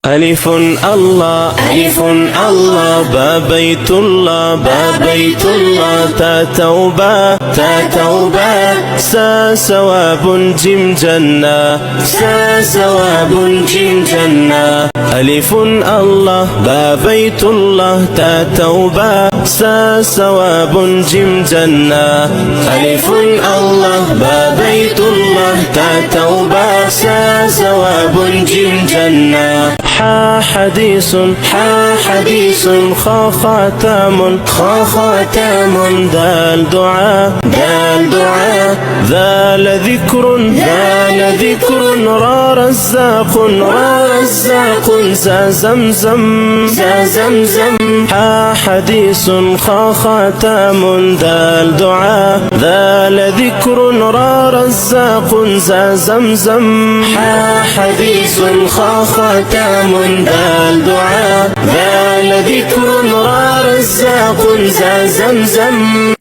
ألف الله ألف الله، با بيت الله با بيت الله، تا توبة تا توبة، سا ثواب جيم جنة، سا ثواب جيم جنة. ألف الله با بيت الله، تا توبة، سا ثواب جيم جنة. ألف الله با بيت الله، تا توبة، سا ثواب جيم جنة. حا حديث حا حديث، خا خاتم خا خاتم، دال دعاء دال دعاء، ذال ذكر ذال ذكر، را رزاق را رزاق، زا زمزم زا زمزم. حا حديث خا خاتم، دال دعاء، ذال ذكر، را رزاق، زا زمزم. حا حديث خا خاتم، دال دعاء، ذال ذكر، را رزاق، زا زمزم.